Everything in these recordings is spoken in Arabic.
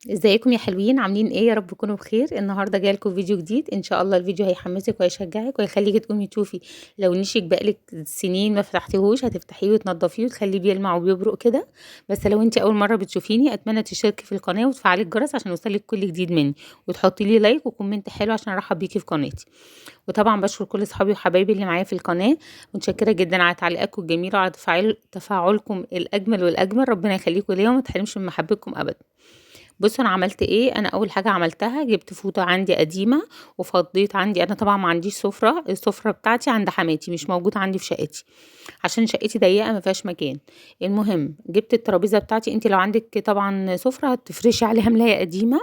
ازيكم يا حلوين، عاملين ايه؟ يا رب تكونوا بخير. النهارده جايه لكم فيديو جديد، ان شاء الله الفيديو هيحمسك وهيشجعك وهيخليكي تقومي تشوفي. لو نيشك بقالك سنين ما فتحتيهوش هتفتحيه وتنضفيه وتخليه بيلمع وبيبرق كده. بس لو انت اول مره بتشوفيني اتمنى تشتركي في القناه وتفعلي الجرس عشان يوصلك كل جديد مني، وتحطي لي لايك وكومنت حلو عشان ارحب بيكي في قناتي. وطبعا بشكر كل اصحابي وحبايبي اللي معايا في القناه، متشكره جدا على تعليقاتكم الجميله وعلى تفاعلكم الاجمل والاجمل. ربنا يخليكم ليا وما تحرمش من محبتكم ابدا. بصوا انا عملت ايه. انا اول حاجه عملتها جبت فوطه عندي قديمه وفضيت. عندي انا طبعا ما عنديش سفره، السفره بتاعتي عند حماتي مش موجوده عندي في شقتي عشان شقتي ضيقه ما فيهاش مكان. المهم جبت الترابيزه بتاعتي. انت لو عندك طبعا سفره هتفرشي عليها ملايه قديمه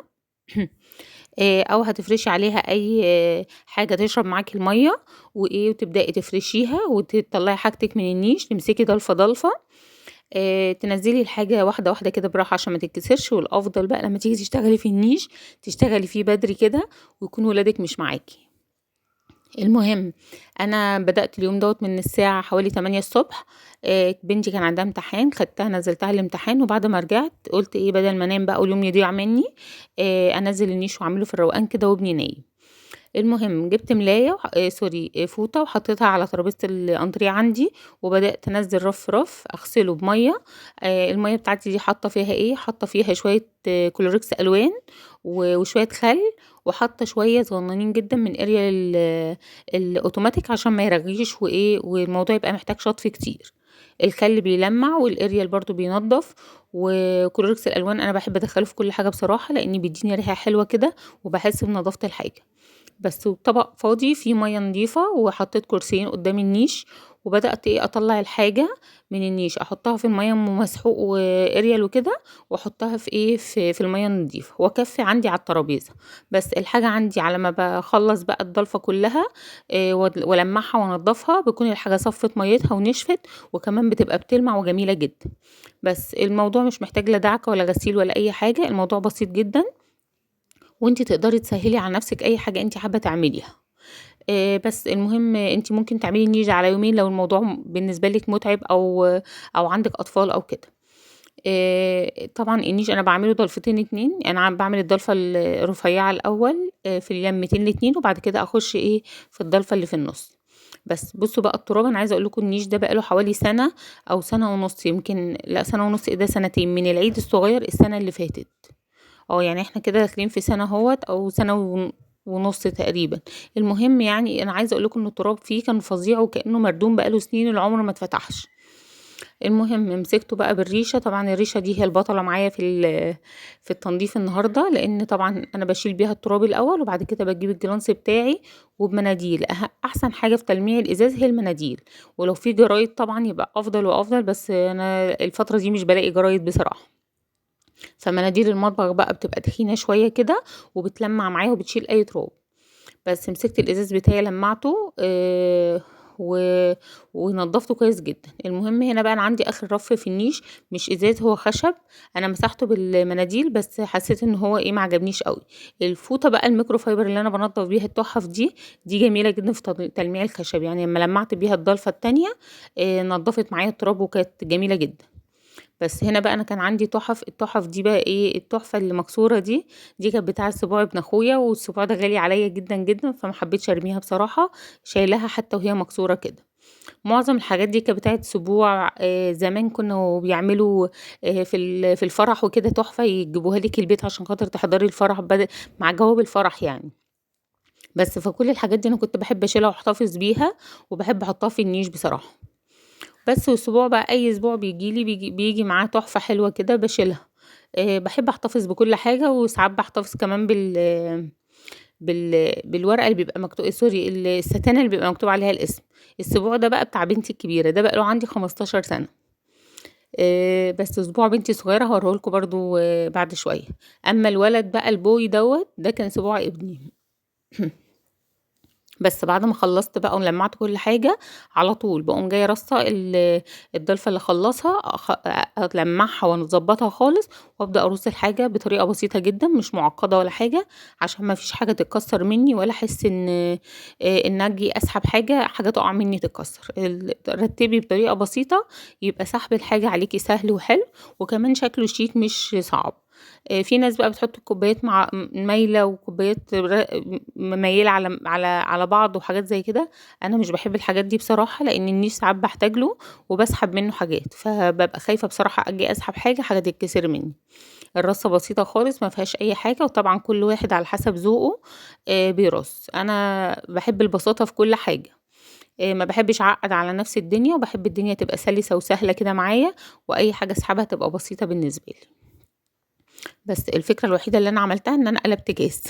او هتفرشي عليها اي حاجه تشرب معاكي الميه، وايه وتبداي تفرشيها وتطلعي حاجتك من النيش، تمسكي ضلفه ضلفه. تنزلي الحاجة واحدة واحدة كده براحة عشان ما تتكسرش. والأفضل بقى لما تيجي تشتغلي في النيش تشتغلي فيه بدري كده ويكون ولادك مش معاكي. المهم أنا بدأت اليوم دوت من الساعة حوالي 8 الصبح. بنتي كان عندها امتحان، خدتها نزلتها الامتحان، وبعد ما رجعت قلت ايه بدل ما انام بقى واليوم يضيع مني انزل النيش واعمله في الروقان كده وابني نايم. المهم جبت ملاية سوري فوطة وحطيتها على ترابيزة الأنتريه عندي، وبدأت أنزل رف رف أغسله بمية. المية بتاعتي دي حاطة فيها ايه، حاطة فيها شوية كلوركس ألوان وشوية خل، وحاطة شوية صغننين جدا من اريال الأوتوماتيك عشان ما يرغيش وايه والموضوع يبقى محتاج شطف كتير. الخل بيلمع والاريال برضو بينضف، وكلوركس الألوان أنا بحب أدخله في كل حاجة بصراحة لأني بيديني ريحة حلوة كده وبحس بنظافة الحاجة. بس وطبق فاضي فيه ميه نضيفه، وحطيت كرسيين قدام النيش، وبدأت ايه اطلع الحاجة من النيش احطها في الميه ام مسحوق واريال وكده، واحطها في ايه في الميه النضيفه واكفي عندي على الترابيزه. بس الحاجه عندي على ما بخلص بقى الضلفه كلها ولمعها وانضفها بكون الحاجه صفت ميتها ونشفت، وكمان بتبقى بتلمع وجميله جدا. بس الموضوع مش محتاج لا دعكه ولا غسيل ولا اي حاجه، الموضوع بسيط جدا، وانتي تقدري تسهلي على نفسك اي حاجه انتي حابه تعمليها. بس المهم انتي ممكن تعملي النيش على يومين لو الموضوع بالنسبه لك متعب او عندك اطفال او كده. طبعا النيش انا بعمله ضلفتين اتنين، انا بعمل الضلفه الرفيعه الاول في اليمتين الاتنين، وبعد كده اخش ايه في الضلفه اللي في النص. بس بصوا بقى التراب، انا عايزه اقول لكم النيش ده بقاله حوالي سنه او سنه ونص، يمكن لا سنه ونص، ايه ده سنتين من العيد الصغير السنه اللي فاتت. يعني احنا كده داخلين في سنة اهوت او سنة ونص تقريبا. المهم يعني انا عايزه اقول لكم ان التراب فيه كان فظيع وكانه مردوم بقاله سنين العمر ما اتفتحش. المهم مسكته بقى بالريشه، طبعا الريشه دي هي البطله معايا في التنظيف النهارده، لان طبعا انا بشيل بيها التراب الاول وبعد كده بجيب الجلانس بتاعي وبمناديل. احسن حاجه في تلميع الازاز هي المناديل، ولو في جرايد طبعا يبقى افضل وافضل، بس انا الفتره دي مش بلاقي جرايد بصراحه. فمناديل المطبخ بقى بتبقى تخينة شوية كده وبتلمع معايا وبتشيل اي تراب. بس مسكت الازاز بتاعي لمعته و... ونضفته كويس جدا. المهم هنا بقى انا عندي اخر رف في النيش مش ازاز، هو خشب. انا مسحته بالمناديل بس حسيت ان هو ايه معجبنيش قوي. الفوطه بقى الميكرو فايبر اللي انا بنضف بيها التحف دي جميله جدا في تلميع الخشب، يعني لما لمعت بيها الضلفه التانية نضفت معايا التراب وكانت جميله جدا. بس هنا بقى انا كان عندي تحف، التحف دي بقى ايه التحفه اللي مكسوره دي كانت بتاعه صباع ابن اخويا، والصباع ده غالي عليا جدا جدا فما حبيتش ارميها بصراحه، شايلاها حتى وهي مكسوره كده. معظم الحاجات دي كانت بتاعه سبوع. زمان كانوا بيعملوا في الفرح وكده تحفه يجيبوها لك البيت عشان خاطر تحضري الفرح مع جواب الفرح يعني. بس فكل الحاجات دي انا كنت بحب اشيلها واحتفظ بيها، وبحب احطها في النيش بصراحه. بس والاسبوع بقى اي اسبوع بيجيلي بيجي معاه تحفة حلوة كده باشيلها. باحب احتفظ بكل حاجة، وساعات باحتفظ كمان بالورقة اللي بيبقى مكتوب سوري الستانة اللي بيبقى مكتوب عليها الاسم. الاسبوع ده بقى بتاع بنتي الكبيرة، ده بقى له عندي 15 سنة. بس اسبوع بنتي صغيرة هوريه لكم برضو بعد شوية. اما الولد بقى البوي دوت ده كان اسبوع ابني. بس بعد ما خلصت بقى ولمعت كل حاجة على طول بقوم جاية رصة الضلفة اللي اخلصها ألمعها واظبطها خالص، وابدأ ارص الحاجة بطريقة بسيطة جدا مش معقدة ولا حاجة، عشان ما فيش حاجة تتكسر مني ولا احس ان اجي اسحب حاجة تقع مني تتكسر. رتبي بطريقة بسيطة يبقى سحب الحاجة عليكي سهل وحلو، وكمان شكله شيك مش صعب. في ناس بقى بتحط الكوبايات مع مايلة وكوبايات مميلة على بعض وحاجات زي كده. أنا مش باحب الحاجات دي بصراحة، لإن النيش ساعات باحتاج له وباسحب منه حاجات، فبابقى خايفة بصراحة آجي أسحب حاجة تتكسر مني. الرصة بسيطة خالص ما فيهاش أي حاجة، وطبعًا كل واحد على حسب ذوقه بيرص. أنا باحب البساطة في كل حاجة، ما باحبش أعقّد على نفسي الدنيا، وباحب الدنيا تبقى سلسة وسهلة كده معايا، وأي حاجة أسحبها تبقى بسيطة بالنسبة لي. بس الفكرة الوحيدة اللي أنا عملتها إن أنا قلبت كاس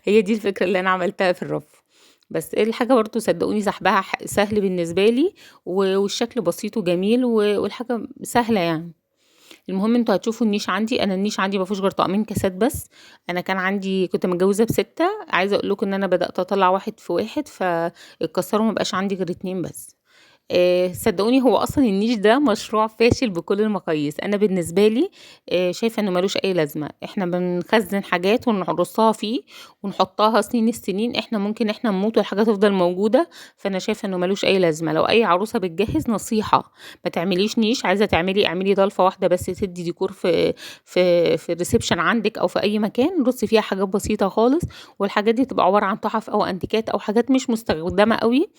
هي دي الفكرة اللي أنا عملتها في الرف. بس الحاجة برضه صدقوني سحبها سهل بالنسبة لي، والشكل بسيط وجميل والحاجة سهلة يعني. المهم انتوا هتشوفوا النيش عندي. انا النيش عندي مفيهوش غير طقمين كاسات بس. انا كان عندي كنت متجوزة ب6. عايزة اقول لكم ان انا بدأت اطلع واحد في واحد فاتكسروا مبقاش عندي غير 2 بس. صدقوني هو أصلًا النيش ده مشروع فاشل بكل المقاييس. أنا بالنسبة لي شايفة إنه ما لوش أي لازمة. إحنا بنخزّن حاجات ونرصها فيه ونحطها سنين السنين، إحنا ممكن إحنا نموت والحاجة تفضل موجودة. فأنا شايفة إنه ما لوش أي لازمة. لو أي عروسة بتجهّز نصيحة، ما تعمليش نيش. عايزة اعملي ضلفة واحدة بس تدّي ديكور في الreception عندِك أو في أي مكان، رُصي فيها حاجات بسيطة خالص، والحاجات دي تبقى عبارة عن تُحف أو أنتيكات أو حاجات مش مستخدمة أوي،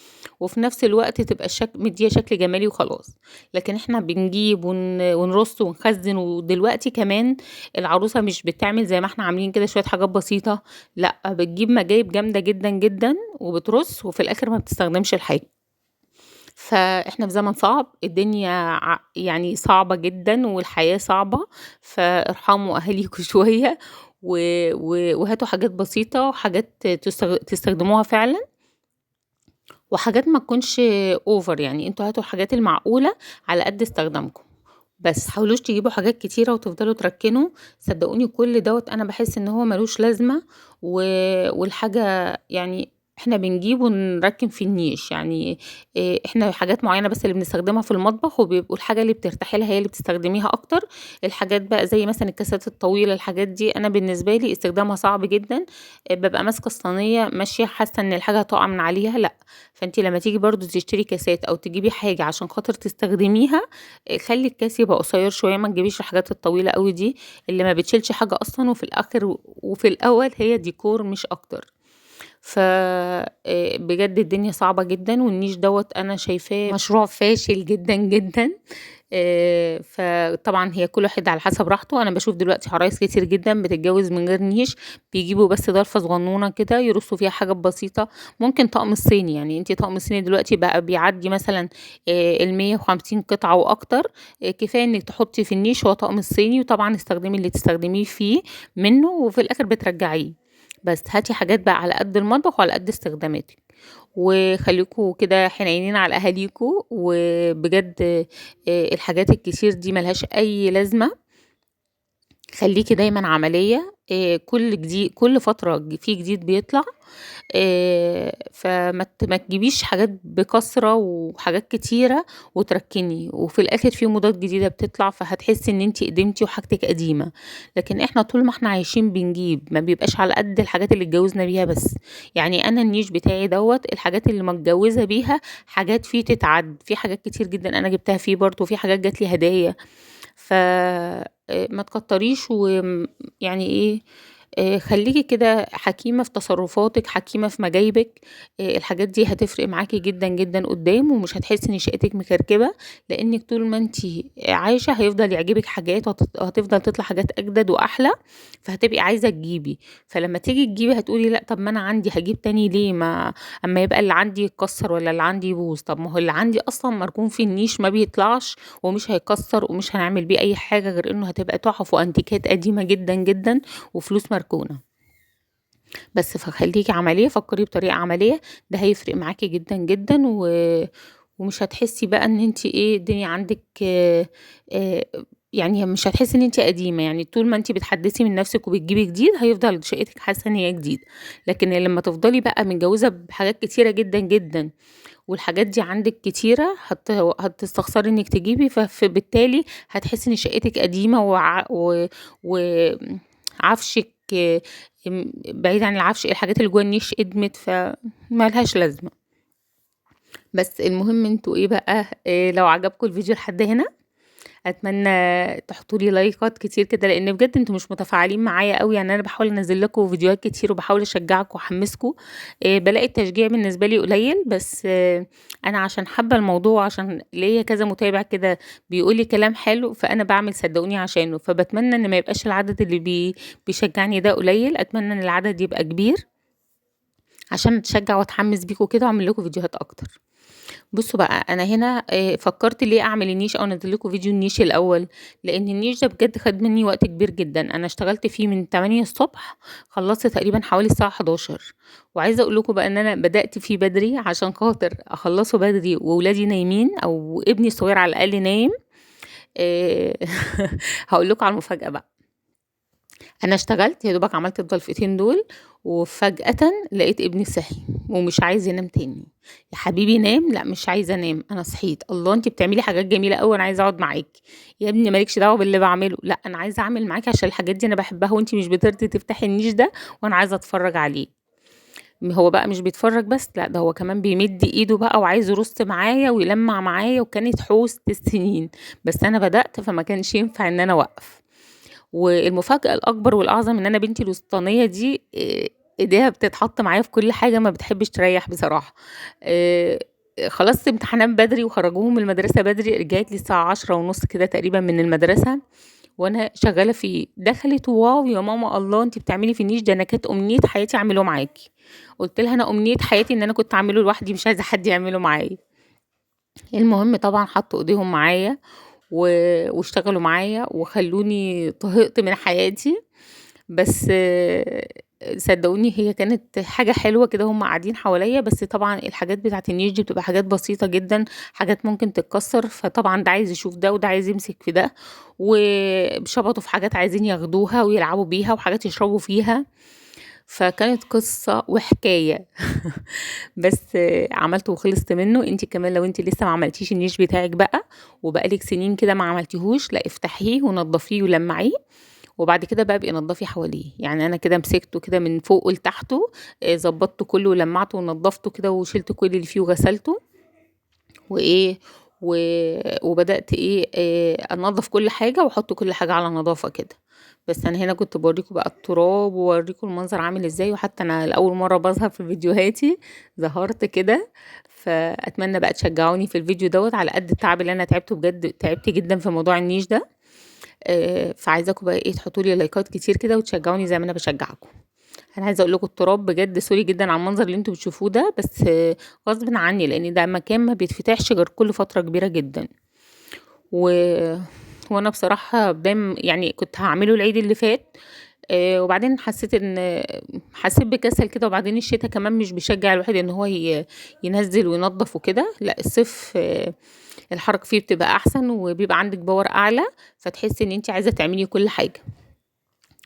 وفي نفس الوقت تبقى مدية شكل جمالي وخلاص. لكن إحنا بنجيب ونرص ونخزن. ودلوقتي كمان العروسة مش بتعمل زي ما إحنا عاملين كده شوية حاجات بسيطة، لأ بتجيب مجايب جامدة جدًا، جدًا، وبترص وفي الآخر ما بتستخدمش الحاجة. فإحنا في زمن صعب، الدنيا يعني صعبة جدًا والحياة صعبة، فارحموا أهاليكم شوية و وهاتوا حاجات بسيطة وحاجات تستخدموها فعلًا، وحاجات ما تكونش over. يعني انتوا هاتوا الحاجات المعقولة على قد استخدامكم. بس تحاولوش تجيبوا حاجات كتيرة وتفضلوا تركنوا. صدقوني كل دوت انا بحس ان هو ملوش لازمة. و... والحاجة يعني احنا بنجيب ونركن في النيش يعني. احنا حاجات معينة بس اللي بنستخدمها في المطبخ، وبيبقوا الحاجة اللي بترتاحي لها هي اللي بتستخدميها اكتر. الحاجات بقى زي مثلا الكاسات الطويلة، الحاجات دي انا بالنسبة لي استخدامها صعب جدا. ببقى ماسكة الصينية ماشية حاسة ان الحاجة هتقع من عليها، لا. فانتي لما تيجي برضو تشتري كاسات او تجيبي حاجة عشان خاطر تستخدميها، خلي الكاس يبقى قصير شوية، ما تجيبيش الحاجات الطويلة قوي دي اللي ما بتشيلش حاجة اصلا، وفي الاخر وفي الاول هي ديكور مش اكتر. ف بجد الدنيا صعبة جدا، والنيش دوت انا شايفاه مشروع فاشل جدا جدا. فطبعا هي كل واحد على حسب راحته. انا بشوف دلوقتي عرايس كتير جدا بتتجوز من غير نيش، بيجيبوا بس ضرفة صغنونة كده يرصوا فيها حاجات بسيطة. ممكن طقم الصيني، يعني انتي طقم الصيني دلوقتي بقى بيعدي مثلا 150 قطعة واكتر. كفاية انك تحطي في النيش هو طقم الصيني، وطبعا استخدمي اللي تستخدميه فيه منه، وفي الاخر بترجعيه. بس هاتي حاجات بقى على قد المطبخ وعلى قد استخداماتك، وخليكوا كده حنينين على اهاليكوا. وبجد الحاجات الكتير دي ملهاش اي لازمة. خليكي دايما عملية. كل فترة في جديد بيطلع. ما تجيبيش حاجات بكثرة وحاجات كتيرة وتركني، وفي الاخر في موضات جديدة بتطلع فهتحسي ان انتي قدمتي وحاجتك قديمة. لكن احنا طول ما احنا عايشين بنجيب، ما بيبقاش على قد الحاجات اللي اتجوزنا بيها بس. يعني انا النيش بتاعي دوت الحاجات اللي متجوزة بيها حاجات فيه تتعد، في حاجات كتير جدا انا جبتها فيه برضه، وفي حاجات جات لي هدايا. ف ما تكتريش ويعني ايه. خليكي كده حكيمة في تصرفاتك، حكيمة في مجايبك. الحاجات دي هتفرق معاكي جدا جدا قدام، ومش هتحسي ان شقتك مكركبة، لانك طول ما انتي عايشة هيفضل يعجبك حاجات وهتفضل تطلع حاجات اجدد واحلى، فهتبقي عايزة تجيبي. فلما تيجي تجيبي هتقولي لا، طب ما انا عندي هجيب تاني ليه؟ ما اما يبقى اللي عندي يتكسر ولا اللي عندي يبوظ. طب ما هو اللي عندي اصلا مركون في النيش ما بيطلعش ومش هيكسر ومش هنعمل بيه اي حاجة غير انه هتبقى تحف وانتيكات قديمة جدا جدا وفلوس مركونة. بس فخليكي عملية، فكري بطريقة عملية. ده هيفرق معاكي جدا جدا ومش هتحسي بقى ان انتي ايه الدنيا عندك آه، يعني مش هتحسي ان انتي قديمة. يعني طول ما انتي بتحدثي من نفسك وبتجيبي جديد هيفضل شقتك حاسة ان هي جديد. لكن لما تفضلي بقى متجوزة بحاجات كتيرة جدا جدا، والحاجات دي عندك كتيرة، هتستخسري انك تجيبي، فبالتالي هتحسي ان شقتك قديمة وعفشك بعيد عن العفش الحاجات اللي جوه النيش ادمت فمالهاش لازمة. بس المهم انتوا ايه بقى، إيه لو عجبكم الفيديو لحد هنا اتمنى تحطوا لي لايكات كتير كده، لان بجد انتوا مش متفاعلين معايا قوي. يعني انا بحاول انزل لكم فيديوهات كتير وبحاول اشجعكم واحمسكم. بلاقي التشجيع بالنسبه لي قليل، بس انا عشان حابه الموضوع، عشان ليا كذا متابع كده بيقول لي كلام حلو، فانا بعمل صدقوني عشانه. فبتمنى ان ما يبقاش العدد اللي بيشجعني ده قليل، اتمنى ان العدد يبقى كبير عشان اتشجع واتحمس بيكم كده واعمل لكم فيديوهات اكتر. بصوا بقى، انا هنا فكرت ليه اعمل النيش او انزل لكم فيديو النيش الاول. لان النيش ده بجد خد مني وقت كبير جدا. انا اشتغلت فيه من 8 الصبح، خلصت تقريبا حوالي الساعه 11. وعايزه اقول لكم بقى ان انا بدات فيه بدري عشان خاطر اخلصه بدري واولادي نايمين، او ابني الصغير على الاقل نايم. هقول لكم على المفاجاه بقى. انا اشتغلت يا دوبك، عملت الضلفتين دول، وفجأة لقيت ابني صحي ومش عايز ينام تاني. يا حبيبي نام. لا مش عايزه انام. انا صحيت، الله انت بتعملي حاجات جميله قوي، انا عايزه اقعد معاكي. يا ابني مالكش دعوه باللي بعمله. لا انا عايزه اعمل معاكي عشان الحاجات دي انا بحبها، وانت مش بترضي تفتحي النيش ده، وانا عايزه اتفرج عليه. هو بقى مش بيتفرج بس، لا ده هو كمان بيمد ايده بقى وعايز يرص معايا ويلمع معايا، وكانت حوسة السنين. بس انا بدأت فما كانش ينفع ان انا اوقف. والمفاجأة الأكبر والأعظم إن أنا بنتي الوسطانية دي إيديها بتتحط معايا في كل حاجة، ما بتحبش تريح بصراحة. آه، خلصت امتحانات بدري وخرجوهم من المدرسة بدري، رجعت لي الساعة 10:30 كده تقريبا من المدرسة، وأنا شغالة فيه. دخلت واو يا ماما، الله انتي بتعملي في النيش ده، أنا كانت أمنية حياتي أعمله معاكي. قلت لها أنا أمنية حياتي إن أنا كنت أعمله لوحدي، مش عايزة حد يعمله معايا. المهم طبعا حطوا إيديهم معايا واشتغلوا معايا وخلوني طهقت من حياتي. بس صدقوني هي كانت حاجة حلوة كده، هم قاعدين حواليا. بس طبعا الحاجات بتاعة النيش دي بتبقى حاجات بسيطة جدا، حاجات ممكن تتكسر، فطبعا ده عايز يشوف ده وده عايز يمسك في ده، وشبطوا في حاجات عايزين ياخدوها ويلعبوا بيها، وحاجات يشربوا فيها. فكانت قصة وحكاية. بس عملته وخلصت منه. انت كمان لو انت لسه ما عملتيش النيش بتاعك بقى، وبقالك سنين كده ما عملتيهوش، لا افتحيه ونضفيه ولمعيه، وبعد كده بقى بقي نضفي حواليه. يعني انا كده مسكته كده من فوق لتحته، ظبطته كله ولمعته ونضفته كده، وشلت كل اللي فيه وغسلته وايه و... وبدأت انضف كل حاجة واحط كل حاجة على نظافة كده. بس انا هنا كنت بوريكم بقى التراب ووريكم المنظر عامل ازاي، وحتى انا لاول مرة بظهر في فيديوهاتي ظهرت كده. فاتمنى بقى تشجعوني في الفيديو دوت على قد التعب اللي انا تعبته. بجد تعبت جدا في موضوع النيش ده. فعايزاكم بقى تحطوا لي لايكات كتير كده وتشجعوني زي ما انا بشجعكم. انا عايزه اقول لكم التراب بجد سوري جدا على المنظر اللي انتوا بتشوفوه ده، بس غصب عني، لان ده مكان ما بيتفتحش غير كل فتره كبيره جدا. و... وانا بصراحه دايما يعني كنت هعمله العيد اللي فات. وبعدين حسيت بكسل كده. وبعدين الشتاء كمان مش بيشجع الواحد ان هو ينزل وينظف وكده. لا الصيف الحركه فيه بتبقى احسن، وبيبقى عندك باور اعلى، فتحسي ان انت عايزه تعملي كل حاجه.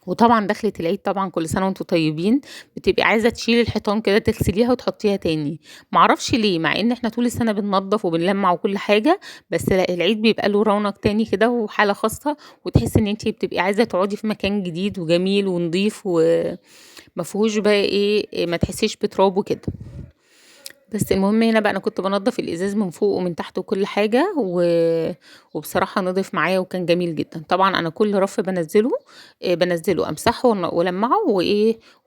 وطبعا دخلة العيد طبعا كل سنة وانتم طيبين، بتبقي عايزة تشيلي الحيطان كده تغسليها وتحطيها تاني. معرفش ليه، مع ان احنا طول السنة بننظف وبنلمع وكل حاجة، بس لا العيد بيبقى له رونق تاني كده وحالة خاصة، وتحسي ان انتي بتبقي عايزة تقعدي في مكان جديد وجميل ونضيف ومفيهوش بقى ما تحسيش بتراب وكده. بس المهم هنا بقى انا كنت بنضف الازاز من فوق ومن تحت وكل حاجه وبصراحه نضف معايا وكان جميل جدا. طبعا انا كل رف بنزله امسحه ولمعه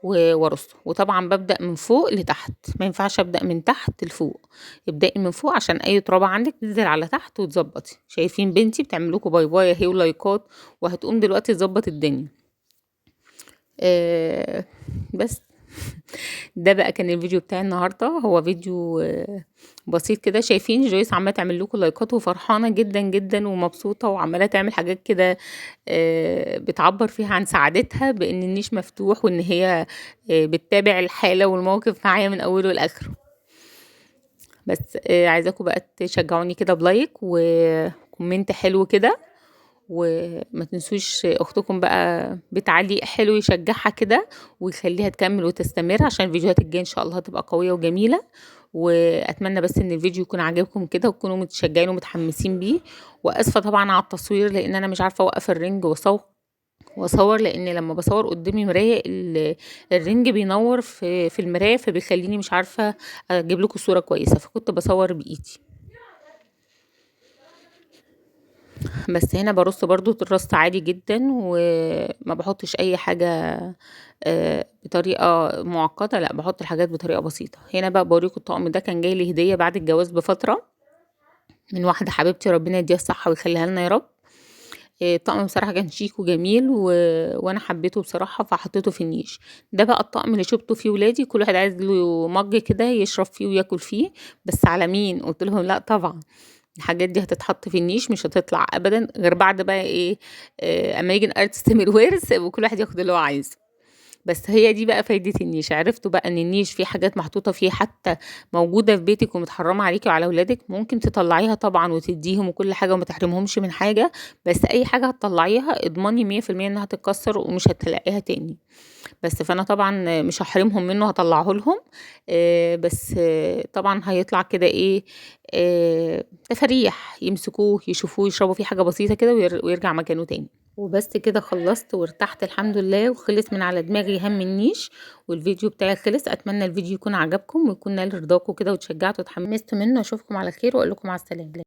وارصه. وطبعا ببدا من فوق لتحت، ما ينفعش ابدا من تحت لفوق. ابدأي من فوق عشان اي ترابه عندك تنزل على تحت وتظبطي. شايفين بنتي بتعملوكوا باي باي اهي ولايكات، وهتقوم دلوقتي تظبط الدنيا. آه بس ده بقى كان الفيديو بتاعي النهارده. هو فيديو بسيط كده. شايفين جويس عماله تعمل لكم لايكات وفرحانه جدا جدا ومبسوطه، وعماله تعمل حاجات كده بتعبر فيها عن سعادتها بان النيش مفتوح، وان هي بتتابع الحاله والموقف معايا من اوله لاخره. بس عايزاكم بقى تشجعوني كده بلايك وكومنت حلو كده، وما تنسوش اختكم بقى بتعليق حلو يشجعها كده ويخليها تكمل وتستمر، عشان الفيديوهات الجايه ان شاء الله هتبقى قويه وجميله. واتمنى بس ان الفيديو يكون عجبكم كده وتكونوا متشجعين ومتحمسين بيه. واسفه طبعا على التصوير، لان انا مش عارفه اوقف الرنج واصور لان لما بصور قدامي مرايه الرنج بينور في المرايه، فبيخليني مش عارفه اجيب لكم صوره كويسه، فكنت بصور بايدي. بس هنا برص برضو الرص عادي جدا، وما بحطش اي حاجة بطريقة معقدة، لا بحط الحاجات بطريقة بسيطة. هنا بقى بوريكم الطقم ده كان جاي لي هدية بعد الجواز بفترة من واحدة حبيبتي، ربنا يديها الصحة ويخليها لنا يا رب. الطقم بصراحة كان شيك وجميل وانا حبيته بصراحة، فحطيته في النيش. ده بقى الطقم اللي شبته فيه ولادي، كل واحد عايز له مج كده يشرب فيه وياكل فيه. بس على مين؟ قلت لهم لا طبعا، الحاجات دي هتتحط في النيش مش هتطلع ابدا غير بعد بقى ايه، اما يجي ارتست من الورث وكل واحد ياخد اللي هو عايزه. بس هي دي بقى فايدة النيش. عرفتوا بقى ان النيش فيه حاجات محطوطة فيه حتى موجودة في بيتك ومتحرمة عليكي وعلى ولادك، ممكن تطلعيها طبعا وتديهم وكل حاجة وما تحرمهمش من حاجة. بس اي حاجة هتطلعيها اضمني 100% انها هتتكسر ومش هتلاقيها تاني. بس فانا طبعا مش هحرمهم منه، هطلعه لهم. بس طبعا هيطلع كده ايه، تفريح، يمسكوه يشوفوه يشربوا فيه حاجة بسيطة كده ويرجع مكانه تاني. وبس كده خلصت وارتحت الحمد لله، وخلص من على دماغي هم النيش. والفيديو بتاعي خلص، اتمنى الفيديو يكون عجبكم ويكون نال رضاكم كده وتشجعتوا وتحمستوا منه. اشوفكم على خير واقول لكم على السلامة.